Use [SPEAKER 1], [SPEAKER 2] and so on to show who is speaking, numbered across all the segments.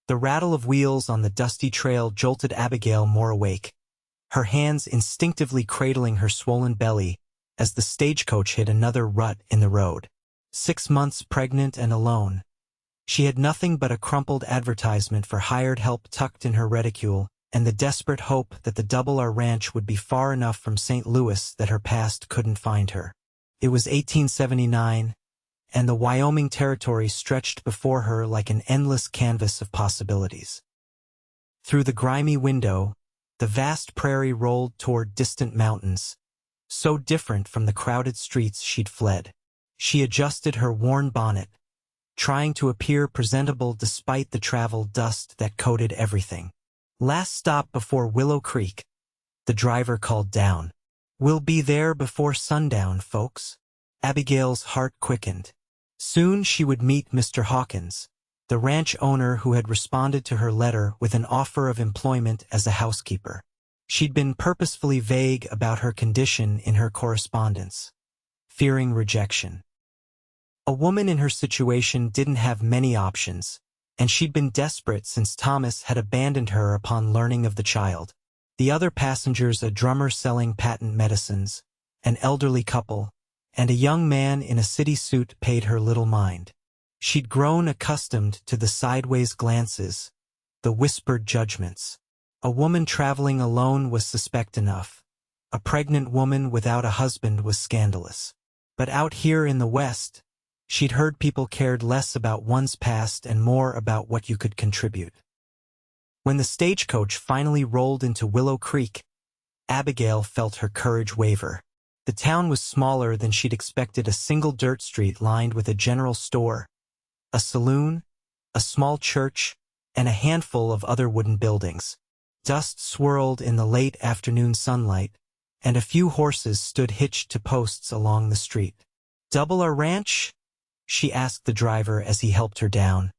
[SPEAKER 1] The rattle of wheels on the dusty trail jolted Abigail Moore awake, her hands instinctively cradling her swollen belly as the stagecoach hit another rut in the road. 6 months pregnant and alone. She had nothing but a crumpled advertisement for hired help tucked in her reticule, and the desperate hope that the Double R Ranch would be far enough from St. Louis that her past couldn't find her. It was 1879, and the Wyoming territory stretched before her like an endless canvas of possibilities. Through the grimy window, the vast prairie rolled toward distant mountains, so different from the crowded streets she'd fled. She adjusted her worn bonnet, trying to appear presentable despite the travel dust that coated everything. Last stop before Willow Creek, the driver called down. "We'll be there before sundown, folks." Abigail's heart quickened. Soon she would meet Mr. Hawkins, the ranch owner who had responded to her letter with an offer of employment as a housekeeper. She'd been purposefully vague about her condition in her correspondence, fearing rejection. A woman in her situation didn't have many options, and she'd been desperate since Thomas had abandoned her upon learning of the child. The other passengers, a drummer selling patent medicines, an elderly couple, and a young man in a city suit, paid her little mind. She'd grown accustomed to the sideways glances, the whispered judgments. A woman traveling alone was suspect enough. A pregnant woman without a husband was scandalous. But out here in the West, she'd heard people cared less about one's past and more about what you could contribute. When the stagecoach finally rolled into Willow Creek, Abigail felt her courage waver. The town was smaller than she'd expected, a single dirt street lined with a general store, a saloon, a small church, and a handful of other wooden buildings. Dust swirled in the late afternoon sunlight, and a few horses stood hitched to posts along the street. "Double R Ranch?" she asked the driver as he helped her down,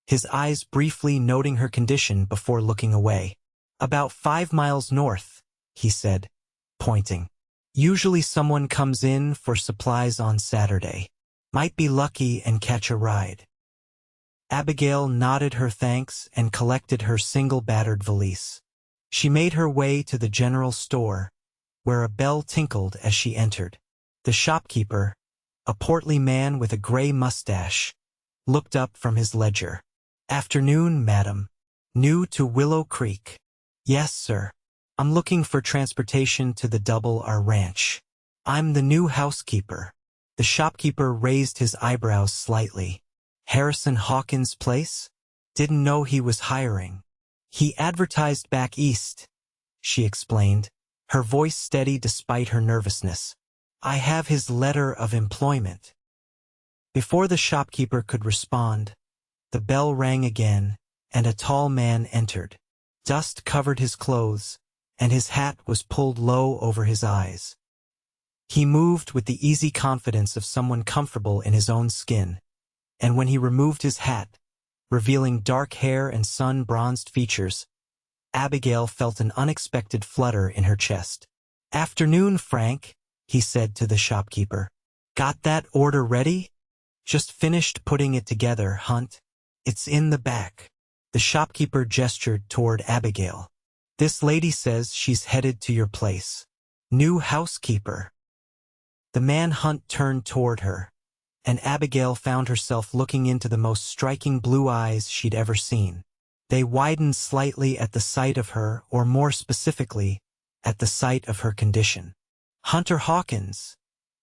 [SPEAKER 1] his eyes briefly noting her condition before looking away. "About 5 miles north," he said, pointing. "Usually someone comes in for supplies on Saturday. Might be lucky and catch a ride." Abigail nodded her thanks and collected her single battered valise. She made her way to the general store, where a bell tinkled as she entered. The shopkeeper, a portly man with a gray mustache, looked up from his ledger. "Afternoon, madam. New to Willow Creek?" "Yes, sir. I'm looking for transportation to the Double R Ranch. I'm the new housekeeper." The shopkeeper raised his eyebrows slightly. "Harrison Hawkins' place? Didn't know he was hiring." "He advertised back east," she explained, her voice steady despite her nervousness. "I have his letter of employment." Before the shopkeeper could respond, the bell rang again, and a tall man entered. Dust covered his clothes, and his hat was pulled low over his eyes. He moved with the easy confidence of someone comfortable in his own skin, and when he removed his hat, revealing dark hair and sun-bronzed features, Abigail felt an unexpected flutter in her chest. "Afternoon, Frank," he said to the shopkeeper. "Got that order ready?" "Just finished putting it together, Hunt. It's in the back." The shopkeeper gestured toward Abigail. "This lady says she's headed to your place. New housekeeper." The man Hunt turned toward her, and Abigail found herself looking into the most striking blue eyes she'd ever seen. They widened slightly at the sight of her, or more specifically, at the sight of her condition. "Hunter Hawkins,"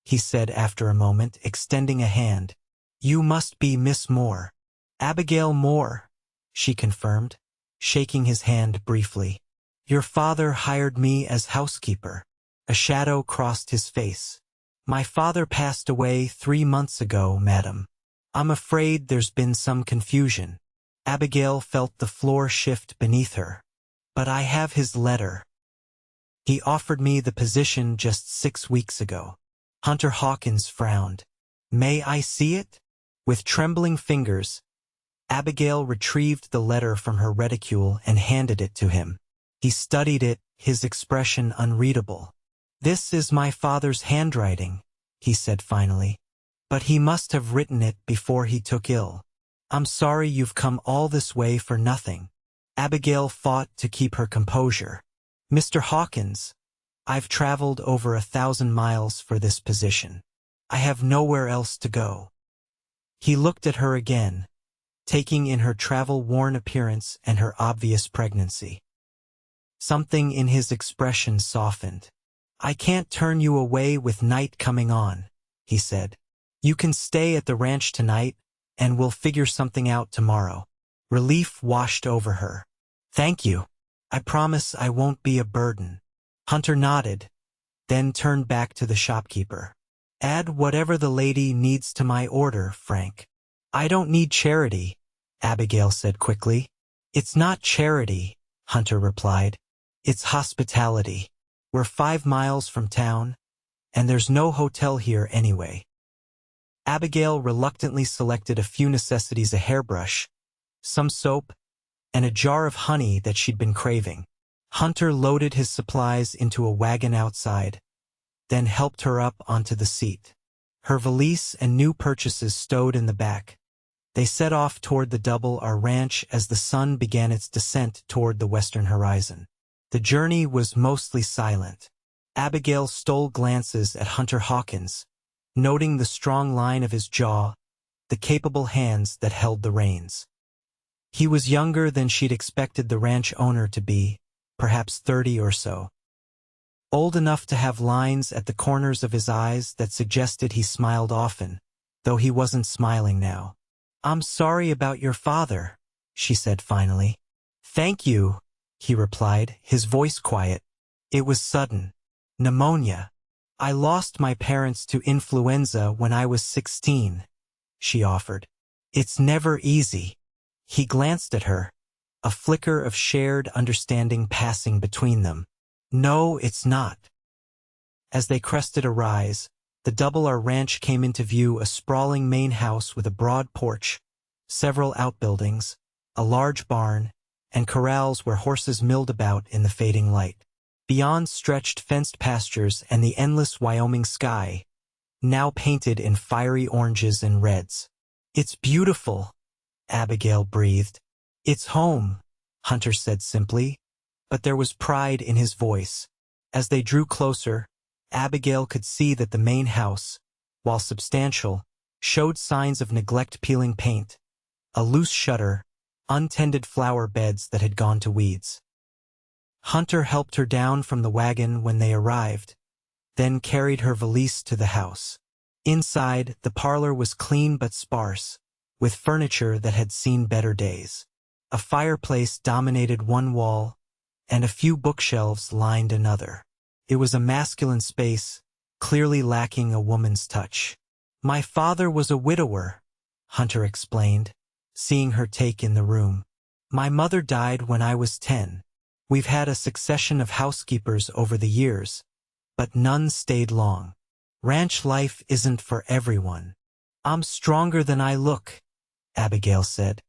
[SPEAKER 1] he said after a moment, extending a hand. "You must be Miss Moore." "Abigail Moore," she confirmed, shaking his hand briefly. "Your father hired me as housekeeper." A shadow crossed his face. "My father passed away 3 months ago, madam. I'm afraid there's been some confusion." Abigail felt the floor shift beneath her. "But I have his letter. He offered me the position just 6 weeks ago." Hunter Hawkins frowned. "May I see it?" With trembling fingers, Abigail retrieved the letter from her reticule and handed it to him. He studied it, his expression unreadable. "This is my father's handwriting," he said finally. "But he must have written it before he took ill. I'm sorry you've come all this way for nothing. Abigail fought to keep her composure. Mr. Hawkins, I've traveled over 1,000 miles for this position. I have nowhere else to go. He looked at her again, taking in her travel-worn appearance and her obvious pregnancy. Something in his expression softened. I can't turn you away with night coming on, he said. You can stay at the ranch tonight, and we'll figure something out tomorrow. Relief washed over her. Thank you. I promise I won't be a burden. Hunter nodded, then turned back to the shopkeeper. Add whatever the lady needs to my order, Frank. I don't need charity, Abigail said quickly. It's not charity, Hunter replied. It's hospitality. We're 5 miles from town, and there's no hotel here anyway. Abigail reluctantly selected a few necessities: a hairbrush, some soap, and a jar of honey that she'd been craving. Hunter loaded his supplies into a wagon outside, then helped her up onto the seat. Her valise and new purchases stowed in the back. They set off toward the Double R Ranch as the sun began its descent toward the western horizon. The journey was mostly silent. Abigail stole glances at Hunter Hawkins, noting the strong line of his jaw, the capable hands that held the reins. He was younger than she'd expected the ranch owner to be, perhaps 30 or so. Old enough to have lines at the corners of his eyes that suggested he smiled often, though he wasn't smiling now. I'm sorry about your father, she said finally. Thank you, he replied, his voice quiet. It was sudden. Pneumonia. I lost my parents to influenza when I was 16, she offered. It's never easy. He glanced at her, a flicker of shared understanding passing between them. No, it's not. As they crested a rise, the Double R Ranch came into view, a sprawling main house with a broad porch, several outbuildings, a large barn, and corrals where horses milled about in the fading light. Beyond stretched fenced pastures and the endless Wyoming sky, now painted in fiery oranges and reds. It's beautiful, Abigail breathed. It's home, Hunter said simply, but there was pride in his voice. As they drew closer, Abigail could see that the main house, while substantial, showed signs of neglect: peeling paint, a loose shutter, untended flower beds that had gone to weeds. Hunter helped her down from the wagon when they arrived, then carried her valise to the house. Inside, the parlor was clean but sparse, with furniture that had seen better days. A fireplace dominated one wall, and a few bookshelves lined another. It was a masculine space, clearly lacking a woman's touch. My father was a widower, Hunter explained, seeing her take in the room. My mother died when I was 10. We've had a succession of housekeepers over the years, but none stayed long. Ranch life isn't for everyone. I'm stronger than I look, Abigail said.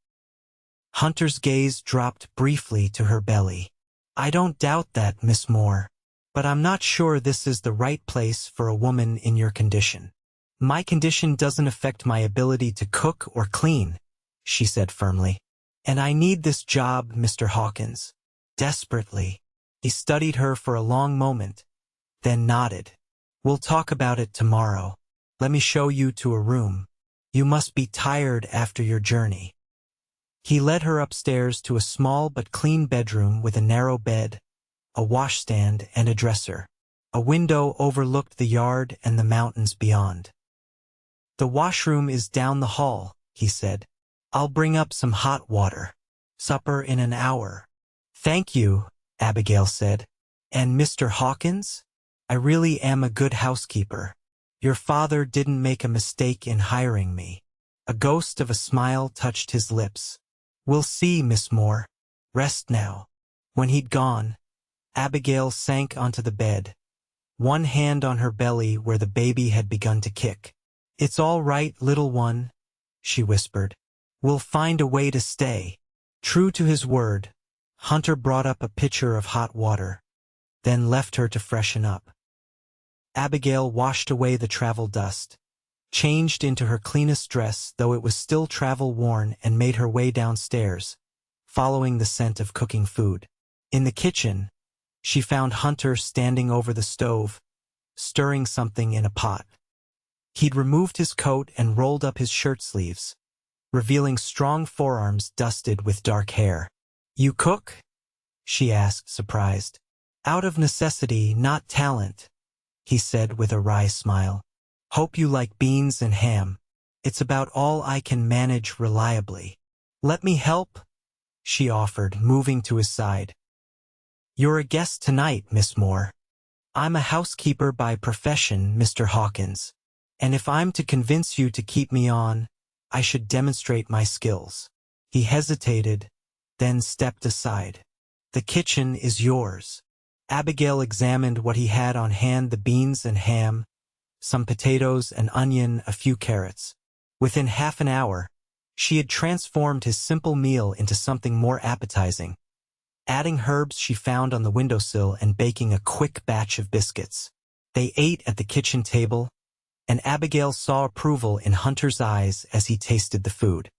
[SPEAKER 1] Hunter's gaze dropped briefly to her belly. I don't doubt that, Miss Moore, but I'm not sure this is the right place for a woman in your condition. My condition doesn't affect my ability to cook or clean, she said firmly. And I need this job, Mr. Hawkins. Desperately. He studied her for a long moment, then nodded. We'll talk about it tomorrow. Let me show you to a room. You must be tired after your journey. He led her upstairs to a small but clean bedroom with a narrow bed, a washstand, and a dresser. A window overlooked the yard and the mountains beyond. The washroom is down the hall, he said. I'll bring up some hot water. Supper in an hour. Thank you, Abigail said. And Mr. Hawkins? I really am a good housekeeper. Your father didn't make a mistake in hiring me. A ghost of a smile touched his lips. We'll see, Miss Moore. Rest now. When he'd gone, Abigail sank onto the bed, one hand on her belly where the baby had begun to kick. It's all right, little one, she whispered. We'll find a way to stay. True to his word, Hunter brought up a pitcher of hot water, then left her to freshen up. Abigail washed away the travel dust, changed into her cleanest dress, though it was still travel-worn, and made her way downstairs, following the scent of cooking food. In the kitchen, she found Hunter standing over the stove, stirring something in a pot. He'd removed his coat and rolled up his shirt sleeves, revealing strong forearms dusted with dark hair. "You cook?" she asked, surprised. "Out of necessity, not talent," he said with a wry smile. "Hope you like beans and ham. It's about all I can manage reliably." "Let me help," she offered, moving to his side. "You're a guest tonight, Miss Moore." "I'm a housekeeper by profession, Mr. Hawkins, and if I'm to convince you to keep me on, I should demonstrate my skills." He hesitated, then stepped aside. "The kitchen is yours." Abigail examined what he had on hand: the beans and ham, some potatoes, an onion, a few carrots. Within half an hour, she had transformed his simple meal into something more appetizing, adding herbs she found on the windowsill and baking a quick batch of biscuits. They ate at the kitchen table, and Abigail saw approval in Hunter's eyes as he tasted the food.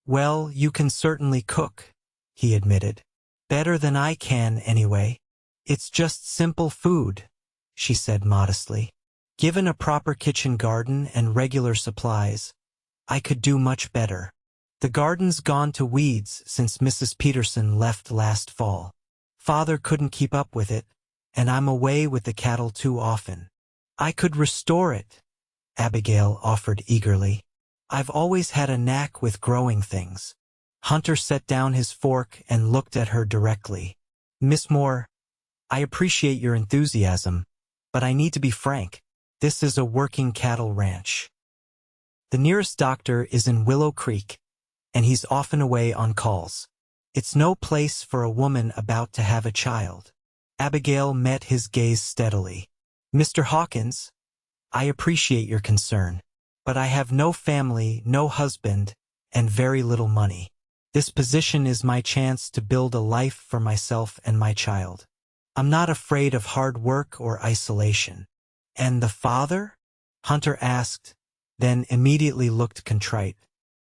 [SPEAKER 1] "Well, you can certainly cook," he admitted. "Better than I can, anyway." "It's just simple food," she said modestly. "Given a proper kitchen garden and regular supplies, I could do much better. The garden's gone to weeds since Mrs. Peterson left last fall. Father couldn't keep up with it, and I'm away with the cattle too often." "I could restore it," Abigail offered eagerly. "I've always had a knack with growing things." Hunter set down his fork and looked at her directly. "Miss Moore, I appreciate your enthusiasm, but I need to be frank. This is a working cattle ranch. The nearest doctor is in Willow Creek, and he's often away on calls. It's no place for a woman about to have a child." Abigail met his gaze steadily. "Mr. Hawkins, I appreciate your concern, but I have no family, no husband, and very little money. This position is my chance to build a life for myself and my child. I'm not afraid of hard work or isolation." "And the father?" Hunter asked, then immediately looked contrite.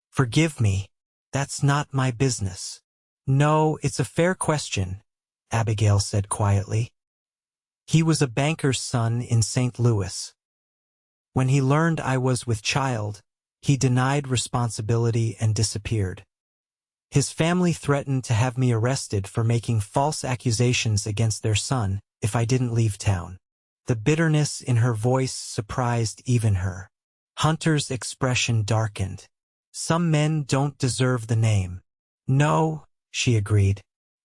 [SPEAKER 1] "Forgive me, that's not my business." "No, it's a fair question," Abigail said quietly. "He was a banker's son in St. Louis. When he learned I was with child, he denied responsibility and disappeared. His family threatened to have me arrested for making false accusations against their son if I didn't leave town." The bitterness in her voice surprised even her. Hunter's expression darkened. "Some men don't deserve the name." "No," she agreed,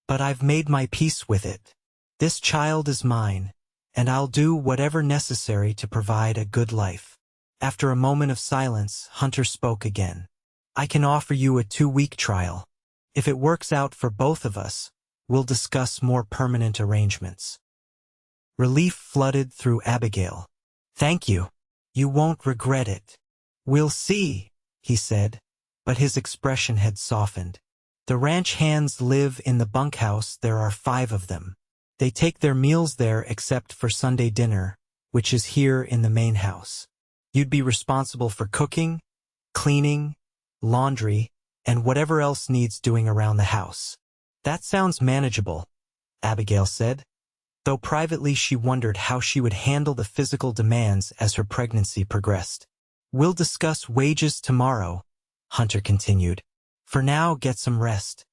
[SPEAKER 1] "but I've made my peace with it. This child is mine, and I'll do whatever necessary to provide a good life." After a moment of silence, Hunter spoke again. "I can offer you a 2-week trial. If it works out for both of us, we'll discuss more permanent arrangements." Relief flooded through Abigail. "Thank you. You won't regret it." "We'll see," he said, but his expression had softened. "The ranch hands live in the bunkhouse. There are 5 of them. They take their meals there except for Sunday dinner, which is here in the main house. You'd be responsible for cooking, cleaning, laundry, and whatever else needs doing around the house." "That sounds manageable," Abigail said, though privately she wondered how she would handle the physical demands as her pregnancy progressed. "We'll discuss wages tomorrow," Hunter continued. "For now, get some rest."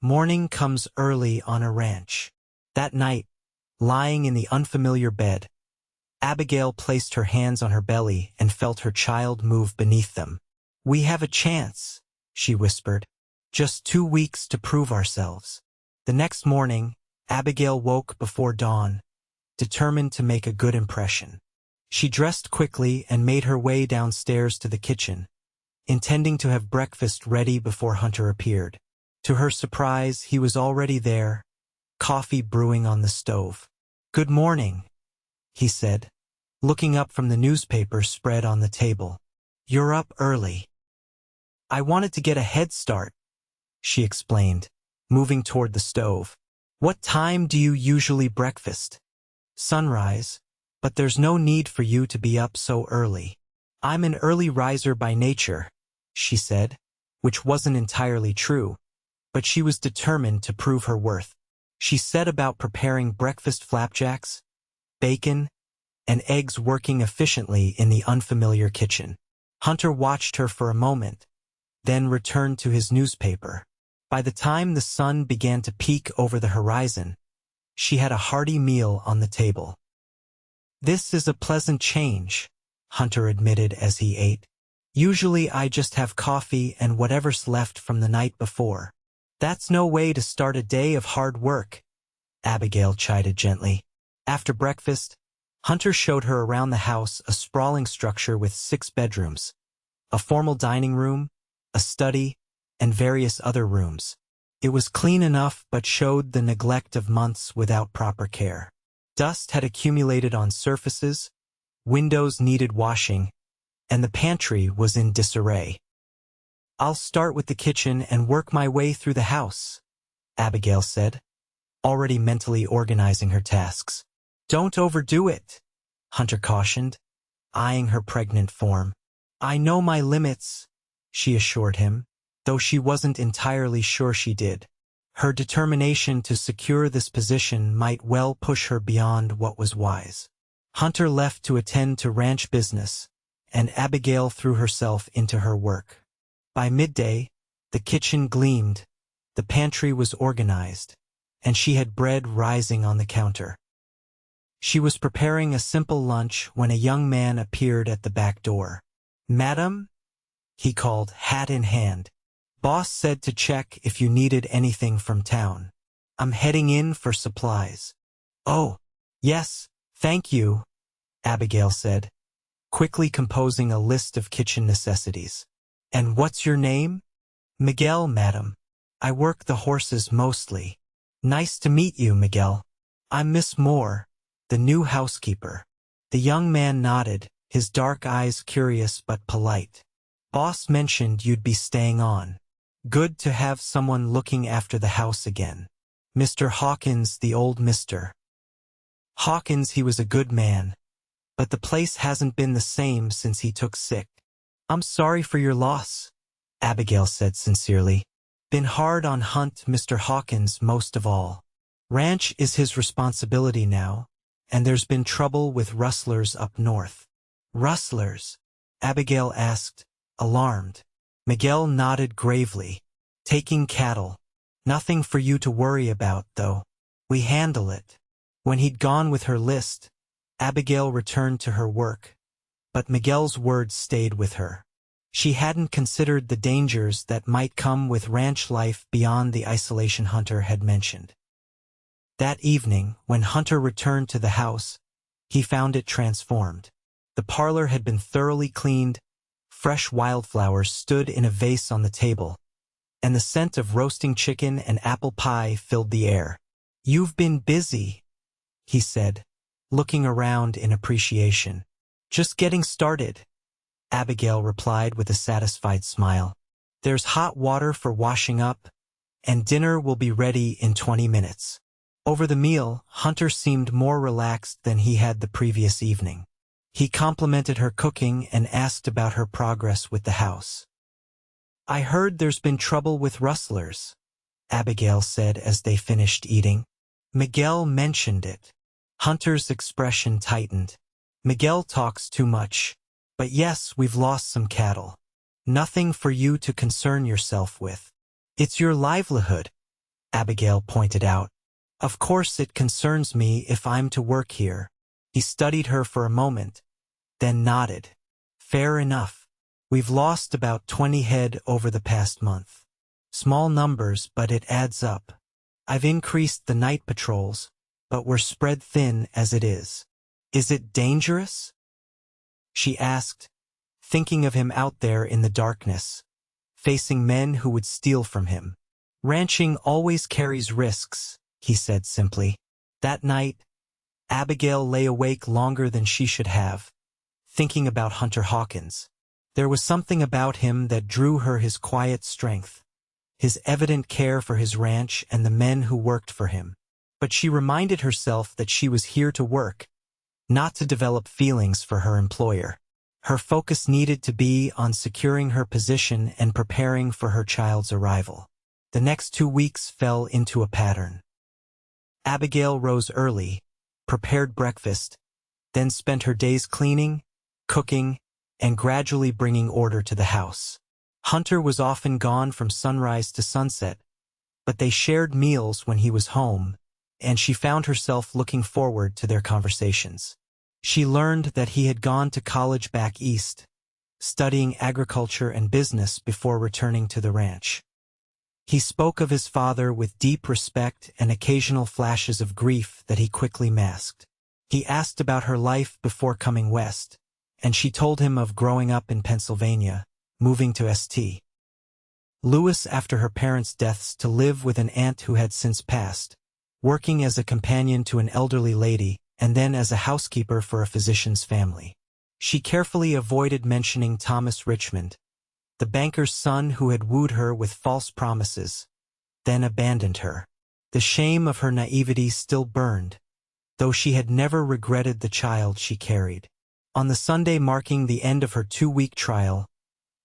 [SPEAKER 1] Morning comes early on a ranch. That night, lying in the unfamiliar bed, Abigail placed her hands on her belly and felt her child move beneath them. "We have a chance," she whispered. "Just 2 weeks to prove ourselves." The next morning, Abigail woke before dawn, determined to make a good impression. She dressed quickly and made her way downstairs to the kitchen, intending to have breakfast ready before Hunter appeared. To her surprise, he was already there, coffee brewing on the stove. "Good morning," he said, looking up from the newspaper spread on the table. "You're up early." "I wanted to get a head start," she explained, moving toward the stove. "What time do you usually breakfast?" "Sunrise, but there's no need for you to be up so early." "I'm an early riser by nature," she said, which wasn't entirely true, but she was determined to prove her worth. She set about preparing breakfast flapjacks, bacon, and eggs, working efficiently in the unfamiliar kitchen. Hunter watched her for a moment, then returned to his newspaper. By the time the sun began to peek over the horizon, she had a hearty meal on the table. "This is a pleasant change," Hunter admitted as he ate. "Usually I just have coffee and whatever's left from the night before." "That's no way to start a day of hard work," Abigail chided gently. After breakfast, Hunter showed her around the house, a sprawling structure with 6 bedrooms, a formal dining room, a study, and various other rooms. It was clean enough but showed the neglect of months without proper care. Dust had accumulated on surfaces, windows needed washing, and the pantry was in disarray. "I'll start with the kitchen and work my way through the house," Abigail said, already mentally organizing her tasks. "Don't overdo it," Hunter cautioned, eyeing her pregnant form. "I know my limits," she assured him, though she wasn't entirely sure she did. Her determination to secure this position might well push her beyond what was wise. Hunter left to attend to ranch business, and Abigail threw herself into her work. By midday, the kitchen gleamed, the pantry was organized, and she had bread rising on the counter. She was preparing a simple lunch when a young man appeared at the back door. "Madam?" he called, hat in hand. "Boss said to check if you needed anything from town. I'm heading in for supplies." "Oh, yes, thank you," Abigail said, quickly composing a list of kitchen necessities. "And what's your name?" "Miguel, madam. I work the horses mostly." "Nice to meet you, Miguel. I'm Miss Moore, the new housekeeper." The young man nodded, his dark eyes curious but polite. "Boss mentioned you'd be staying on. Good to have someone looking after the house again. Mr. Hawkins, the old Mr. Hawkins, he was a good man, but the place hasn't been the same since he took sick." "I'm sorry for your loss," Abigail said sincerely. "Been hard on Mr. Hawkins most of all. Ranch is his responsibility now, and there's been trouble with rustlers up north." "Rustlers?" Abigail asked, alarmed. Miguel nodded gravely. "Taking cattle. Nothing for you to worry about, though. We handle it." When he'd gone with her list, Abigail returned to her work, but Miguel's words stayed with her. She hadn't considered the dangers that might come with ranch life beyond the isolation Hunter had mentioned. That evening, when Hunter returned to the house, he found it transformed. The parlor had been thoroughly cleaned, fresh wildflowers stood in a vase on the table, and the scent of roasting chicken and apple pie filled the air. "You've been busy," he said, looking around in appreciation. "Just getting started," Abigail replied with a satisfied smile. "There's hot water for washing up, and dinner will be ready in 20 minutes. Over the meal, Hunter seemed more relaxed than he had the previous evening. He complimented her cooking and asked about her progress with the house. "I heard there's been trouble with rustlers," Abigail said as they finished eating. "Miguel mentioned it." Hunter's expression tightened. "Miguel talks too much. But yes, we've lost some cattle. Nothing for you to concern yourself with." "It's your livelihood," Abigail pointed out. "Of course it concerns me if I'm to work here." He studied her for a moment, then nodded. "Fair enough. We've lost about 20 head over the past month. Small numbers, but it adds up. I've increased the night patrols, but we're spread thin as it is." "Is it dangerous?" she asked, thinking of him out there in the darkness, facing men who would steal from him. "Ranching always carries risks," he said simply. That night, Abigail lay awake longer than she should have, thinking about Hunter Hawkins. There was something about him that drew her, his quiet strength, his evident care for his ranch and the men who worked for him. But she reminded herself that she was here to work, not to develop feelings for her employer. Her focus needed to be on securing her position and preparing for her child's arrival. The next 2 weeks fell into a pattern. Abigail rose early, prepared breakfast, then spent her days cleaning, cooking, and gradually bringing order to the house. Hunter was often gone from sunrise to sunset, but they shared meals when he was home, and she found herself looking forward to their conversations. She learned that he had gone to college back east, studying agriculture and business before returning to the ranch. He spoke of his father with deep respect and occasional flashes of grief that he quickly masked. He asked about her life before coming west, and she told him of growing up in Pennsylvania, moving to St. Louis after her parents' deaths to live with an aunt who had since passed, working as a companion to an elderly lady, and then as a housekeeper for a physician's family. She carefully avoided mentioning Thomas Richmond, the banker's son who had wooed her with false promises, then abandoned her. The shame of her naivety still burned, though she had never regretted the child she carried. On the Sunday marking the end of her 2-week trial,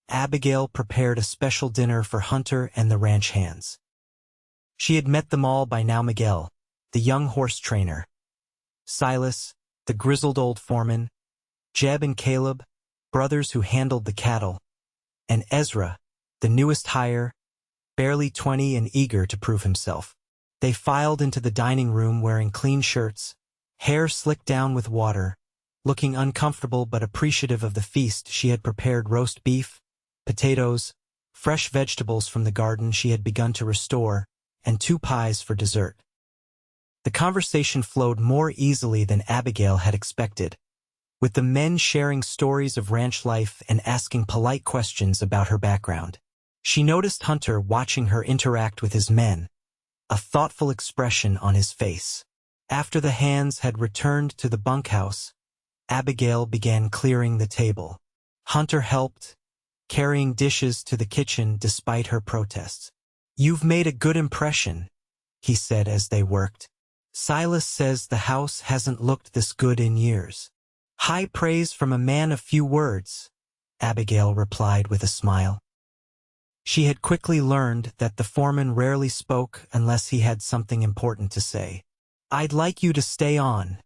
[SPEAKER 1] Abigail prepared a special dinner for Hunter and the ranch hands. She had met them all by now: Miguel, the young horse trainer; Silas, the grizzled old foreman; Jeb and Caleb, brothers who handled the cattle; and Ezra, the newest hire, barely 20 and eager to prove himself. They filed into the dining room wearing clean shirts, hair slicked down with water, looking uncomfortable but appreciative of the feast she had prepared: roast beef, potatoes, fresh vegetables from the garden she had begun to restore, and 2 pies for dessert. The conversation flowed more easily than Abigail had expected, with the men sharing stories of ranch life and asking polite questions about her background. She noticed Hunter watching her interact with his men, a thoughtful expression on his face. After the hands had returned to the bunkhouse, Abigail began clearing the table. Hunter helped, carrying dishes to the kitchen despite her protests. "You've made a good impression," he said as they worked. "Silas says the house hasn't looked this good in years." "High praise from a man of few words," Abigail replied with a smile. She had quickly learned that the foreman rarely spoke unless he had something important to say. "I'd like you to stay on,"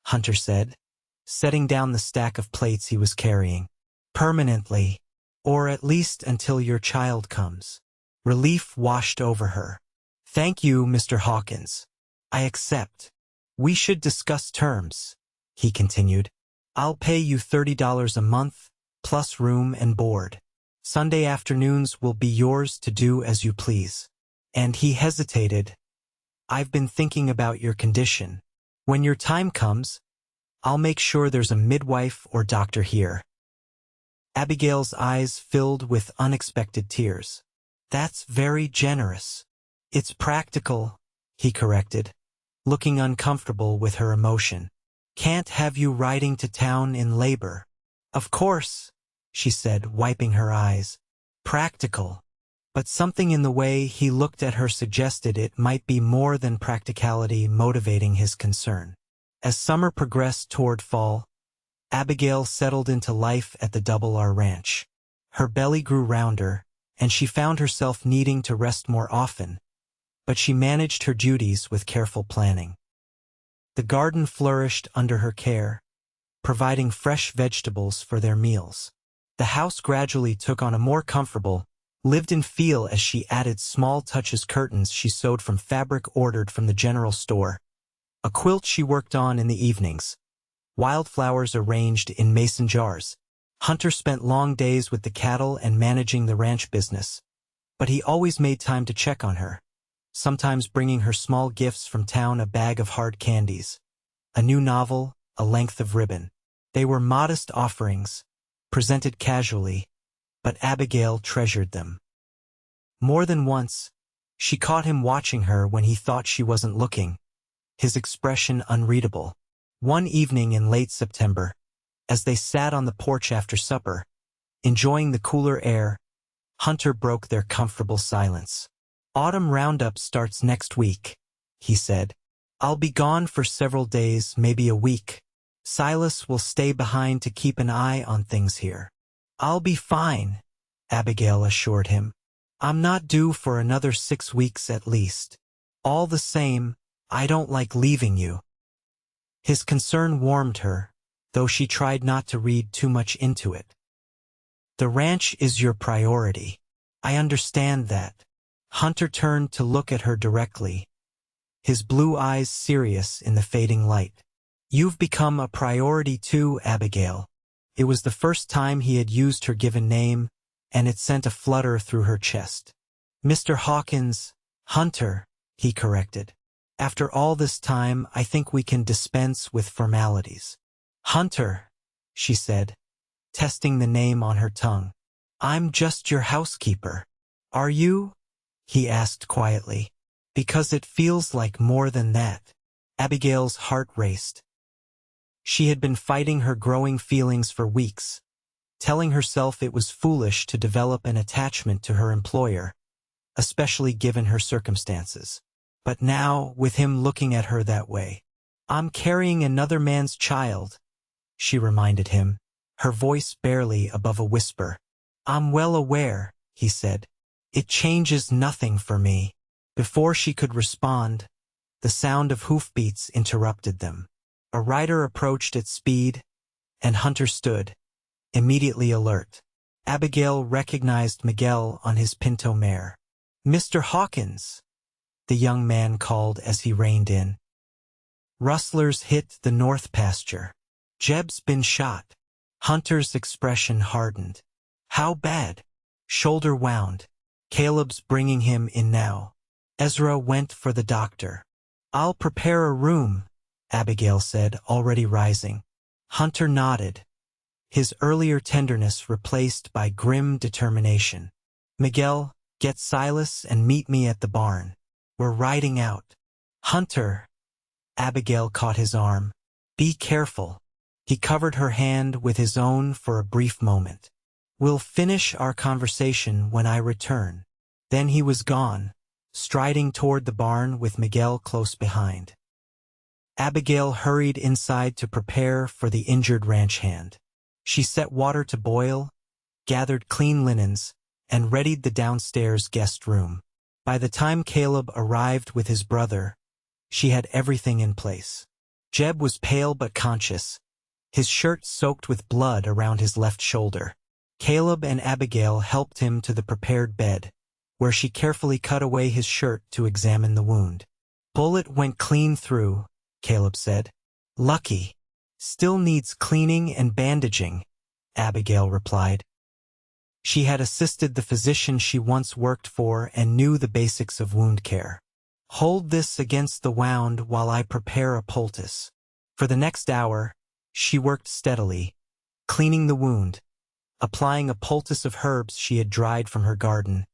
[SPEAKER 1] Hunter said, setting down the stack of plates he was carrying. "Permanently, or at least until your child comes." Relief washed over her. "Thank you, Mr. Hawkins. I accept. We should discuss terms," he continued. "I'll pay you $30 a month, plus room and board. Sunday afternoons will be yours to do as you please." And he hesitated. "I've been thinking about your condition. When your time comes, I'll make sure there's a midwife or doctor here." Abigail's eyes filled with unexpected tears. "That's very generous." "It's practical," he corrected, looking uncomfortable with her emotion. "Can't have you riding to town in labor." "Of course," she said, wiping her eyes. "Practical." But something in the way he looked at her suggested it might be more than practicality motivating his concern. As summer progressed toward fall, Abigail settled into life at the Double R Ranch. Her belly grew rounder, and she found herself needing to rest more often, but she managed her duties with careful planning. The garden flourished under her care, providing fresh vegetables for their meals. The house gradually took on a more comfortable, lived-in feel as she added small touches: curtains she sewed from fabric ordered from the general store, a quilt she worked on in the evenings, wildflowers arranged in mason jars. Hunter spent long days with the cattle and managing the ranch business, but he always made time to check on her, sometimes bringing her small gifts from town: a bag of hard candies, a new novel, a length of ribbon. They were modest offerings, presented casually, but Abigail treasured them. More than once, she caught him watching her when he thought she wasn't looking, his expression unreadable. One evening in late September, as they sat on the porch after supper, enjoying the cooler air, Hunter broke their comfortable silence. "Autumn roundup starts next week," he said. "I'll be gone for several days, maybe a week. Silas will stay behind to keep an eye on things here. I'll be fine, Abigail assured him. I'm not due for another 6 weeks at least. All the same, I don't like leaving you. His concern warmed her, though she tried not to read too much into it. The ranch is your priority. I understand that. Hunter turned to look at her directly, his blue eyes serious in the fading light. You've become a priority too, Abigail. It was the first time he had used her given name, and it sent a flutter through her chest. Mr. Hawkins, Hunter, he corrected. After all this time, I think we can dispense with formalities. Hunter, she said, testing the name on her tongue. I'm just your housekeeper. Are you? He asked quietly. Because it feels like more than that. Abigail's heart raced. She had been fighting her growing feelings for weeks, telling herself it was foolish to develop an attachment to her employer, especially given her circumstances. But now, with him looking at her that way, I'm carrying another man's child, she reminded him, her voice barely above a whisper. I'm well aware, he said. It changes nothing for me. Before she could respond, the sound of hoofbeats interrupted them. A rider approached at speed, and Hunter stood, immediately alert. Abigail recognized Miguel on his pinto mare. Mr. Hawkins, the young man called as he reined in. Rustlers hit the north pasture. Jeb's been shot. Hunter's expression hardened. How bad? Shoulder wound. Caleb's bringing him in now. Ezra went for the doctor. I'll prepare a room, Abigail said, already rising. Hunter nodded, his earlier tenderness replaced by grim determination. Miguel, get Silas and meet me at the barn. We're riding out. Hunter, Abigail caught his arm. Be careful. He covered her hand with his own for a brief moment. We'll finish our conversation when I return. Then he was gone, striding toward the barn with Miguel close behind. Abigail hurried inside to prepare for the injured ranch hand. She set water to boil, gathered clean linens, and readied the downstairs guest room. By the time Caleb arrived with his brother, she had everything in place. Jeb was pale but conscious, his shirt soaked with blood around his left shoulder. Caleb and Abigail helped him to the prepared bed, where she carefully cut away his shirt to examine the wound. Bullet went clean through, Caleb said. Lucky. Still needs cleaning and bandaging, Abigail replied. She had assisted the physician she once worked for and knew the basics of wound care. Hold this against the wound while I prepare a poultice. For the next hour, she worked steadily, cleaning the wound, applying a poultice of herbs she had dried from her garden,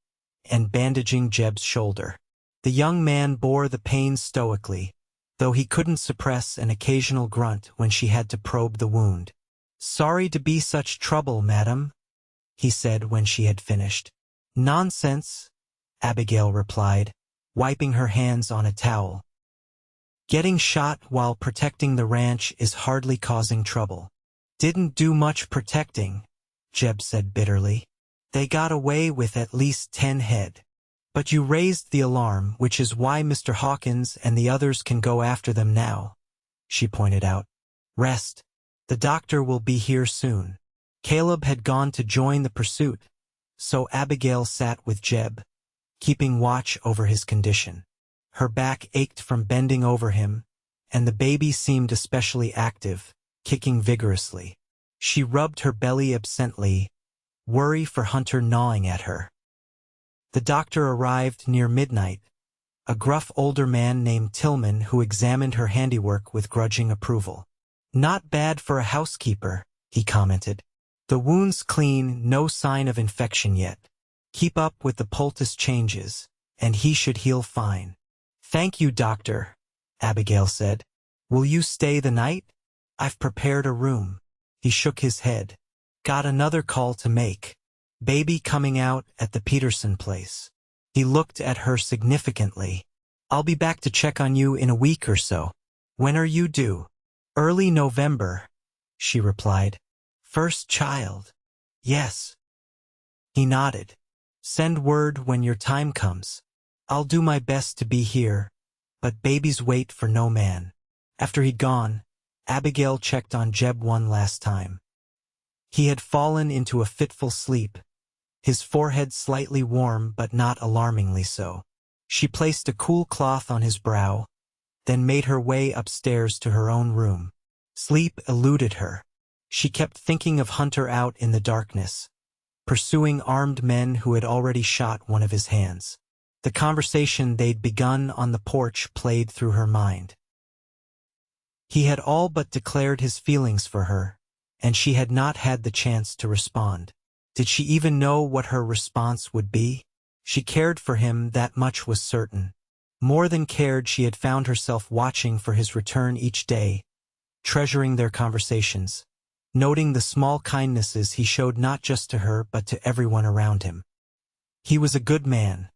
[SPEAKER 1] and bandaging Jeb's shoulder. The young man bore the pain stoically, though he couldn't suppress an occasional grunt when she had to probe the wound. Sorry to be such trouble, madam, he said when she had finished. Nonsense, Abigail replied, wiping her hands on a towel. Getting shot while protecting the ranch is hardly causing trouble. Didn't do much protecting, Jeb said bitterly. They got away with at least 10 head. But you raised the alarm, which is why Mr. Hawkins and the others can go after them now, she pointed out. Rest. The doctor will be here soon. Caleb had gone to join the pursuit, so Abigail sat with Jeb, keeping watch over his condition. Her back ached from bending over him, and the baby seemed especially active, kicking vigorously. She rubbed her belly absently, worry for Hunter gnawing at her. The doctor arrived near midnight, a gruff older man named Tillman who examined her handiwork with grudging approval. Not bad for a housekeeper, he commented. The wound's clean, no sign of infection yet. Keep up with the poultice changes, and he should heal fine. Thank you, doctor, Abigail said. Will you stay the night? I've prepared a room. He shook his head. Got another call to make. Baby coming out at the Peterson place. He looked at her significantly. I'll be back to check on you in a week or so. When are you due? Early November, she replied. First child. Yes. He nodded. Send word when your time comes. I'll do my best to be here, but babies wait for no man. After he'd gone, Abigail checked on Jeb one last time. He had fallen into a fitful sleep, his forehead slightly warm but not alarmingly so. She placed a cool cloth on his brow, then made her way upstairs to her own room. Sleep eluded her. She kept thinking of Hunter out in the darkness, pursuing armed men who had already shot one of his hands. The conversation they'd begun on the porch played through her mind. He had all but declared his feelings for her, and she had not had the chance to respond. Did she even know what her response would be? She cared for him, that much was certain. More than cared, she had found herself watching for his return each day, treasuring their conversations, noting the small kindnesses he showed not just to her but to everyone around him. He was a good man,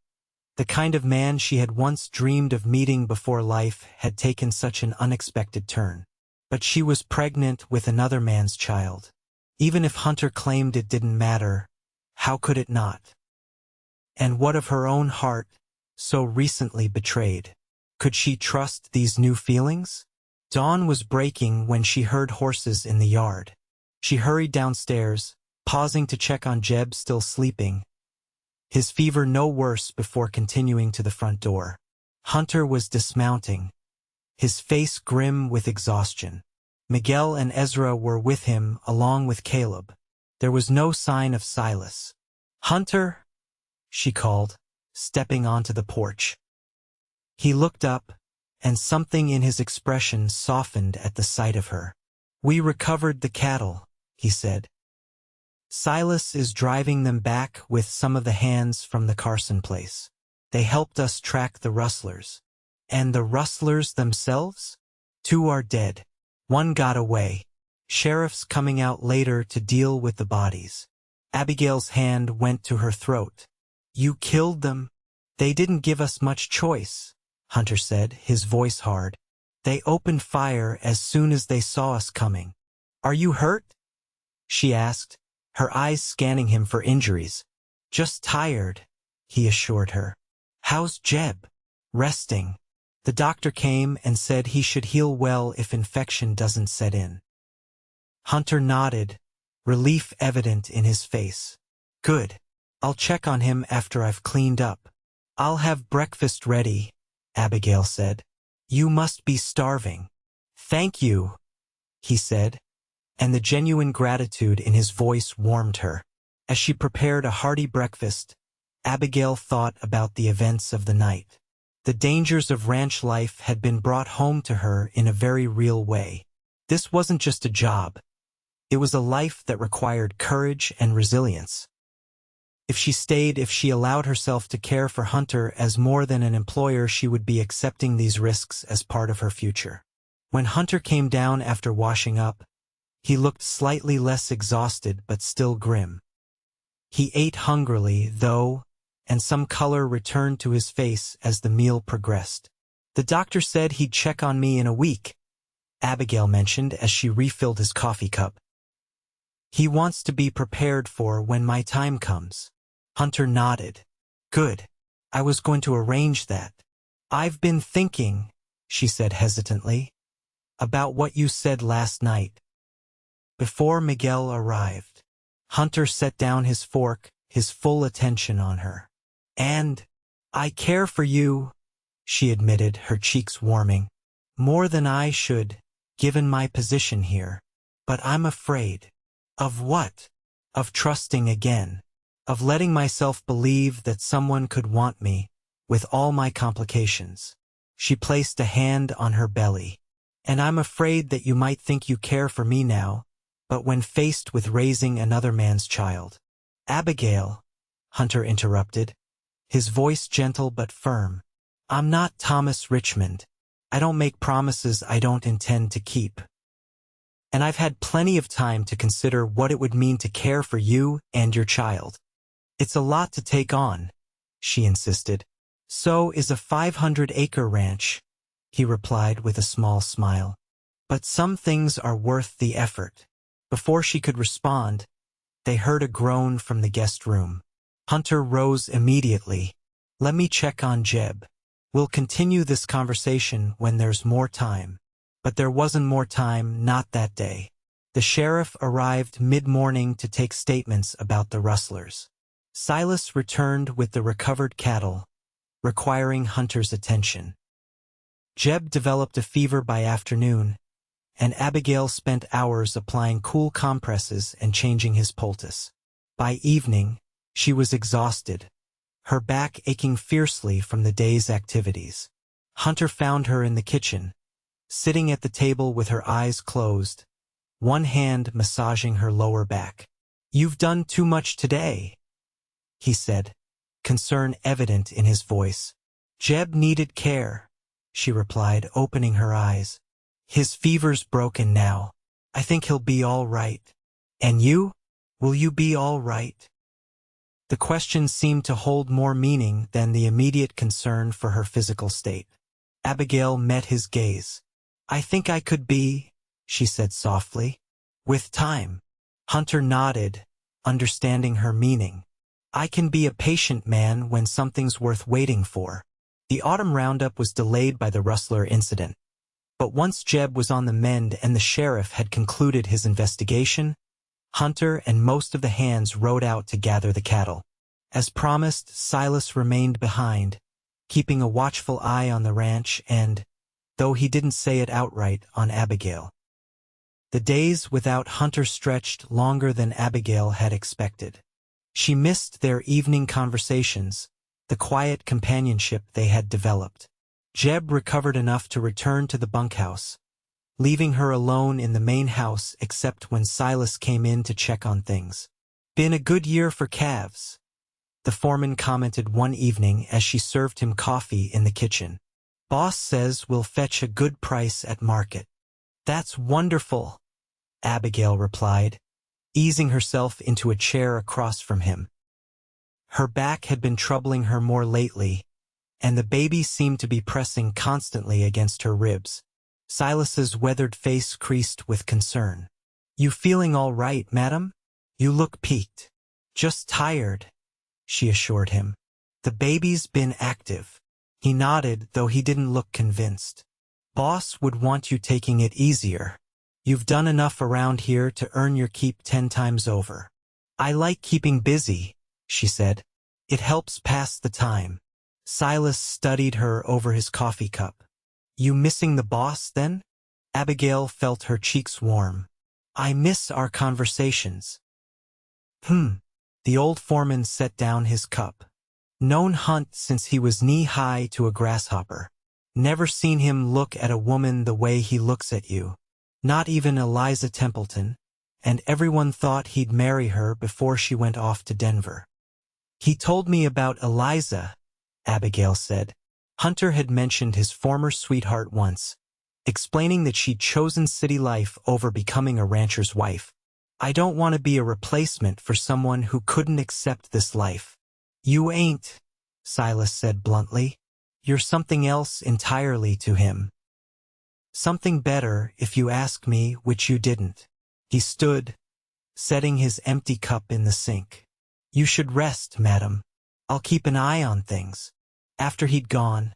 [SPEAKER 1] the kind of man she had once dreamed of meeting before life had taken such an unexpected turn. But she was pregnant with another man's child. Even if Hunter claimed it didn't matter, how could it not? And what of her own heart, so recently betrayed? Could she trust these new feelings? Dawn was breaking when she heard horses in the yard. She hurried downstairs, pausing to check on Jeb still sleeping, his fever no worse, before continuing to the front door. Hunter was dismounting, his face grim with exhaustion. Miguel and Ezra were with him, along with Caleb. There was no sign of Silas. "Hunter," she called, stepping onto the porch. He looked up, and something in his expression softened at the sight of her. "We recovered the cattle," he said. "Silas is driving them back with some of the hands from the Carson place. They helped us track the rustlers." "And the rustlers themselves?" "Two are dead. One got away. Sheriff's coming out later to deal with the bodies." Abigail's hand went to her throat. "You killed them?" "They didn't give us much choice," Hunter said, his voice hard. "They opened fire as soon as they saw us coming." "Are you hurt?" she asked, her eyes scanning him for injuries. "Just tired," he assured her. "How's Jeb?" "Resting. The doctor came and said he should heal well if infection doesn't set in." Hunter nodded, relief evident in his face. "Good. I'll check on him after I've cleaned up." "I'll have breakfast ready," Abigail said. "You must be starving." "Thank you," he said, and the genuine gratitude in his voice warmed her. As she prepared a hearty breakfast, Abigail thought about the events of the night. The dangers of ranch life had been brought home to her in a very real way. This wasn't just a job. It was a life that required courage and resilience. If she allowed herself to care for Hunter as more than an employer, she would be accepting these risks as part of her future. When Hunter came down after washing up, he looked slightly less exhausted but still grim. He ate hungrily, though, and some color returned to his face as the meal progressed. "The doctor said he'd check on me in a week," Abigail mentioned as she refilled his coffee cup. "He wants to be prepared for when my time comes." Hunter nodded. "Good. I was going to arrange that." "I've been thinking," she said hesitantly, "about what you said last night." Before Miguel arrived, Hunter set down his fork, his full attention on her. "And I care for you," she admitted, her cheeks warming. "More than I should, given my position here. But I'm afraid." "Of what?" "Of trusting again. Of letting myself believe that someone could want me, with all my complications." She placed a hand on her belly. "And I'm afraid that you might think you care for me now, but when faced with raising another man's child." "Abigail," Hunter interrupted, his voice gentle but firm, "I'm not Thomas Richmond. I don't make promises I don't intend to keep. And I've had plenty of time to consider what it would mean to care for you and your child." "It's a lot to take on," she insisted. "So is a 500-acre ranch," he replied with a small smile. But some things are worth the effort. Before she could respond, they heard a groan from the guest room. Hunter rose immediately. Let me check on Jeb. We'll continue this conversation when there's more time. But there wasn't more time, not that day. The sheriff arrived mid-morning to take statements about the rustlers. Silas returned with the recovered cattle, requiring Hunter's attention. Jeb developed a fever by afternoon, and Abigail spent hours applying cool compresses and changing his poultice. By evening, she was exhausted, her back aching fiercely from the day's activities. Hunter found her in the kitchen, sitting at the table with her eyes closed, one hand massaging her lower back. "You've done too much today," he said, concern evident in his voice. "Jeb needed care," she replied, opening her eyes. "His fever's broken now. I think he'll be all right. And you? Will you be all right?" The question seemed to hold more meaning than the immediate concern for her physical state. Abigail met his gaze. "I think I could be," she said softly. "With time." Hunter nodded, understanding her meaning. "I can be a patient man when something's worth waiting for." The autumn roundup was delayed by the rustler incident. But once Jeb was on the mend and the sheriff had concluded his investigation, Hunter and most of the hands rode out to gather the cattle. As promised, Silas remained behind, keeping a watchful eye on the ranch and, though he didn't say it outright, on Abigail. The days without Hunter stretched longer than Abigail had expected. She missed their evening conversations, the quiet companionship they had developed. Jeb recovered enough to return to the bunkhouse, leaving her alone in the main house except when Silas came in to check on things. "Been a good year for calves," the foreman commented one evening as she served him coffee in the kitchen. "Boss says we'll fetch a good price at market." "That's wonderful," Abigail replied, easing herself into a chair across from him. Her back had been troubling her more lately, and the baby seemed to be pressing constantly against her ribs. Silas's weathered face creased with concern. "You feeling all right, madam? You look peaked." "Just tired," she assured him. "The baby's been active." He nodded, though he didn't look convinced. "Boss would want you taking it easier. You've done enough around here to earn your keep 10 times over." "I like keeping busy," she said. "It helps pass the time." Silas studied her over his coffee cup. "You missing the boss, then?" Abigail felt her cheeks warm. "I miss our conversations." The old foreman set down his cup. "Known Hunt since he was knee-high to a grasshopper. Never seen him look at a woman the way he looks at you. Not even Eliza Templeton, and everyone thought he'd marry her before she went off to Denver." "He told me about Eliza," Abigail said. Hunter had mentioned his former sweetheart once, explaining that she'd chosen city life over becoming a rancher's wife. "I don't want to be a replacement for someone who couldn't accept this life." "You ain't," Silas said bluntly. "You're something else entirely to him. Something better, if you ask me, which you didn't." He stood, setting his empty cup in the sink. "You should rest, madam. I'll keep an eye on things." After he'd gone,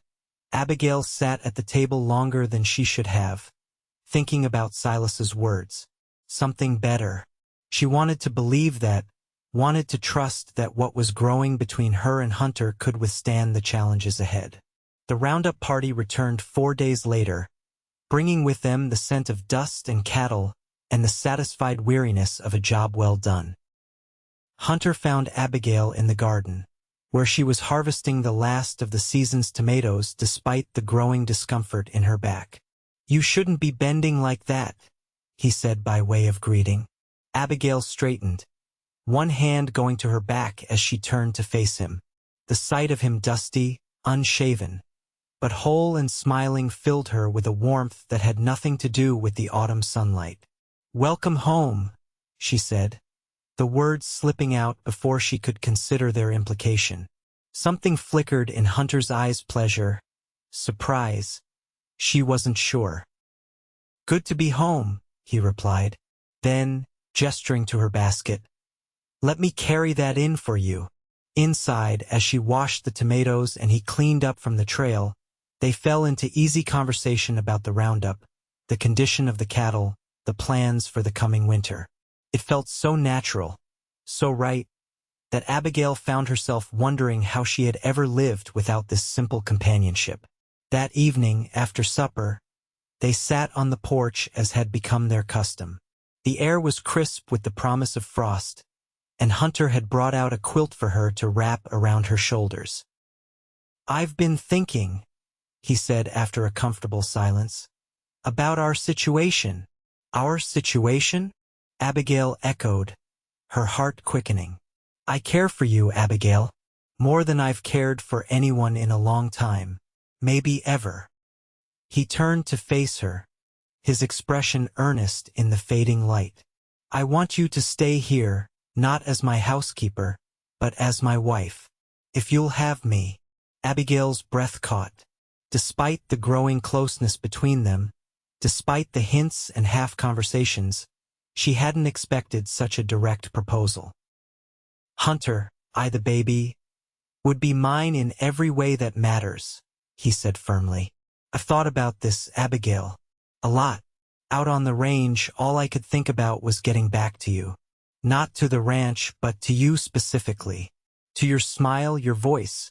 [SPEAKER 1] Abigail sat at the table longer than she should have, thinking about Silas's words. Something better. She wanted to believe that, wanted to trust that what was growing between her and Hunter could withstand the challenges ahead. The roundup party returned 4 days later, bringing with them the scent of dust and cattle and the satisfied weariness of a job well done. Hunter found Abigail in the garden, where she was harvesting the last of the season's tomatoes despite the growing discomfort in her back. "You shouldn't be bending like that," he said by way of greeting. Abigail straightened, one hand going to her back as she turned to face him. The sight of him dusty, unshaven, but whole and smiling filled her with a warmth that had nothing to do with the autumn sunlight. "Welcome home," she said, the words slipping out before she could consider their implication. Something flickered in Hunter's eyes, pleasure, surprise. She wasn't sure. Good to be home, he replied. Then, gesturing to her basket, let me carry that in for you. Inside, as she washed the tomatoes and he cleaned up from the trail, they fell into easy conversation about the roundup, the condition of the cattle, the plans for the coming winter. It felt so natural, so right, that Abigail found herself wondering how she had ever lived without this simple companionship. That evening, after supper, they sat on the porch as had become their custom. The air was crisp with the promise of frost, and Hunter had brought out a quilt for her to wrap around her shoulders. I've been thinking, he said after a comfortable silence, about our situation. Our situation? Abigail echoed, her heart quickening. I care for you, Abigail, more than I've cared for anyone in a long time, maybe ever. He turned to face her, his expression earnest in the fading light. I want you to stay here, not as my housekeeper, but as my wife. If you'll have me. Abigail's breath caught. Despite the growing closeness between them, despite the hints and half-conversations, she hadn't expected such a direct proposal. Hunter, the baby, would be mine in every way that matters, he said firmly. I've thought about this, Abigail, a lot. Out on the range, all I could think about was getting back to you. Not to the ranch, but to you specifically. To your smile, your voice.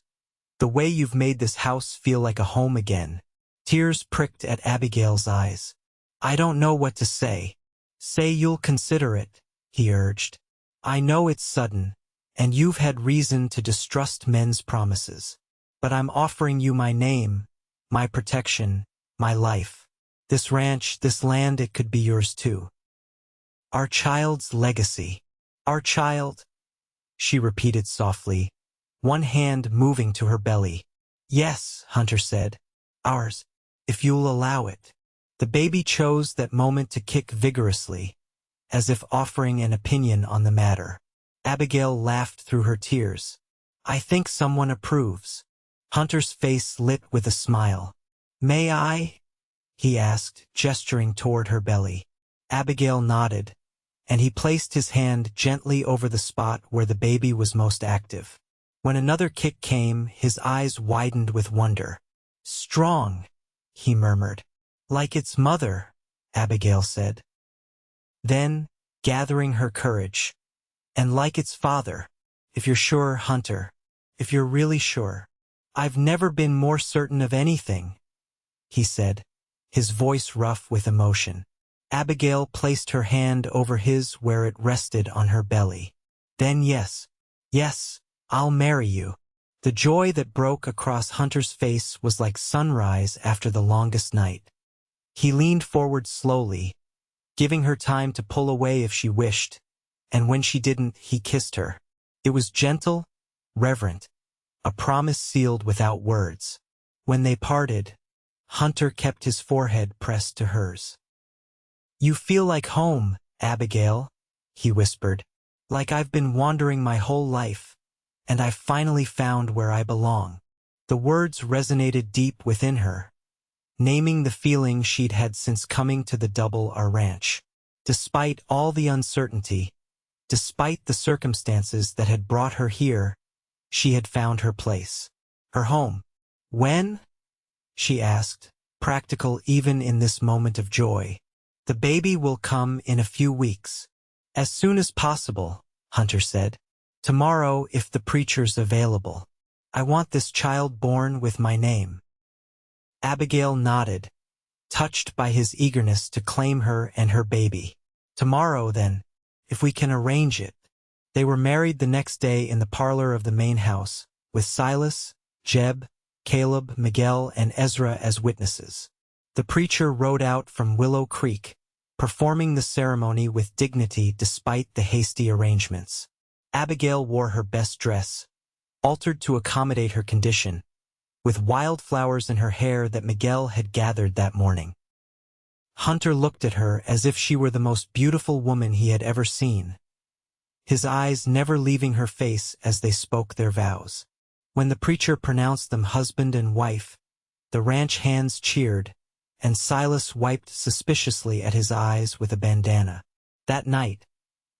[SPEAKER 1] The way you've made this house feel like a home again. Tears pricked at Abigail's eyes. I don't know what to say. Say you'll consider it, he urged. I know it's sudden, and you've had reason to distrust men's promises. But I'm offering you my name, my protection, my life. This ranch, this land, it could be yours too. Our child's legacy. Our child, she repeated softly, one hand moving to her belly. Yes, Hunter said. Ours, if you'll allow it. The baby chose that moment to kick vigorously, as if offering an opinion on the matter. Abigail laughed through her tears. I think someone approves. Hunter's face lit with a smile. May I? He asked, gesturing toward her belly. Abigail nodded, and he placed his hand gently over the spot where the baby was most active. When another kick came, his eyes widened with wonder. Strong, he murmured. Like its mother, Abigail said. Then, gathering her courage, and like its father, if you're sure, Hunter, if you're really sure. I've never been more certain of anything, he said, his voice rough with emotion. Abigail placed her hand over his where it rested on her belly. Then yes, I'll marry you. The joy that broke across Hunter's face was like sunrise after the longest night. He leaned forward slowly, giving her time to pull away if she wished, and when she didn't, he kissed her. It was gentle, reverent, a promise sealed without words. When they parted, Hunter kept his forehead pressed to hers. You feel like home, Abigail, he whispered, like I've been wandering my whole life, and I've finally found where I belong. The words resonated deep within her, naming the feeling she'd had since coming to the Double R Ranch. Despite all the uncertainty, despite the circumstances that had brought her here, she had found her place, her home. When? She asked, practical even in this moment of joy. The baby will come in a few weeks. As soon as possible, Hunter said. Tomorrow if the preacher's available. I want this child born with my name. Abigail nodded, touched by his eagerness to claim her and her baby. Tomorrow, then, if we can arrange it. They were married the next day in the parlor of the main house, with Silas, Jeb, Caleb, Miguel, and Ezra as witnesses. The preacher rode out from Willow Creek, performing the ceremony with dignity despite the hasty arrangements. Abigail wore her best dress, altered to accommodate her condition, with wildflowers in her hair that Miguel had gathered that morning. Hunter looked at her as if she were the most beautiful woman he had ever seen, his eyes never leaving her face as they spoke their vows. When the preacher pronounced them husband and wife, the ranch hands cheered, and Silas wiped suspiciously at his eyes with a bandana. That night,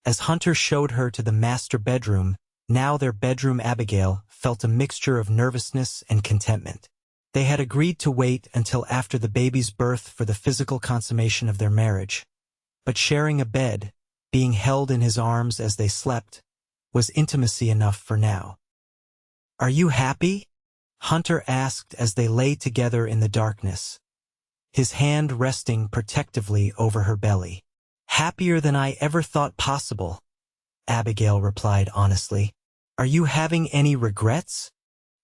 [SPEAKER 1] as Hunter showed her to the master bedroom, now their bedroom, Abigail felt a mixture of nervousness and contentment. They had agreed to wait until after the baby's birth for the physical consummation of their marriage, but sharing a bed, being held in his arms as they slept, was intimacy enough for now. "Are you happy?" Hunter asked as they lay together in the darkness, his hand resting protectively over her belly. "Happier than I ever thought possible," Abigail replied honestly. "Are you having any regrets?"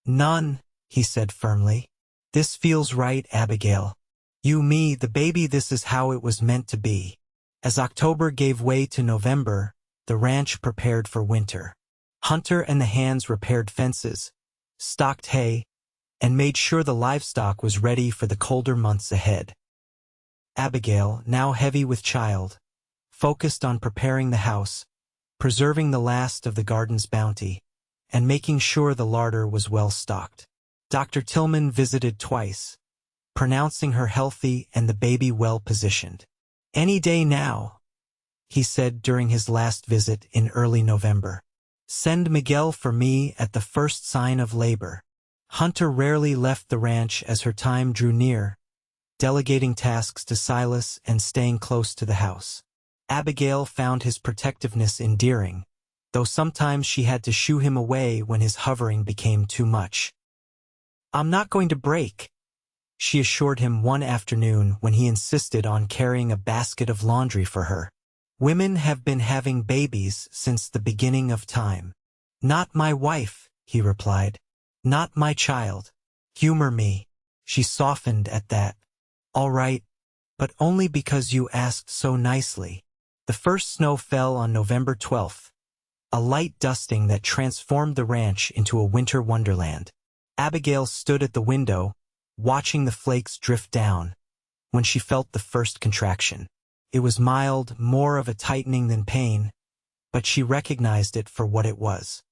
[SPEAKER 1] "None," he said firmly. "This feels right, Abigail. You, me, the baby, this is how it was meant to be." As October gave way to November, the ranch prepared for winter. Hunter and the hands repaired fences, stocked hay, and made sure the livestock was ready for the colder months ahead. Abigail, now heavy with child, focused on preparing the house, preserving the last of the garden's bounty, and making sure the larder was well stocked. Dr. Tillman visited twice, pronouncing her healthy and the baby well positioned. "Any day now," he said during his last visit in early November. "Send Miguel for me at the first sign of labor." Hunter rarely left the ranch as her time drew near, delegating tasks to Silas and staying close to the house. Abigail found his protectiveness endearing, though sometimes she had to shoo him away when his hovering became too much. "I'm not going to break," she assured him one afternoon when he insisted on carrying a basket of laundry for her. "Women have been having babies since the beginning of time." "Not my wife," he replied. "Not my child. Humor me." She softened at that. "All right, but only because you asked so nicely." The first snow fell on November 12th, a light dusting that transformed the ranch into a winter wonderland. Abigail stood at the window, watching the flakes drift down, when she felt the first contraction. It was mild, more of a tightening than pain, but she recognized it for what it was.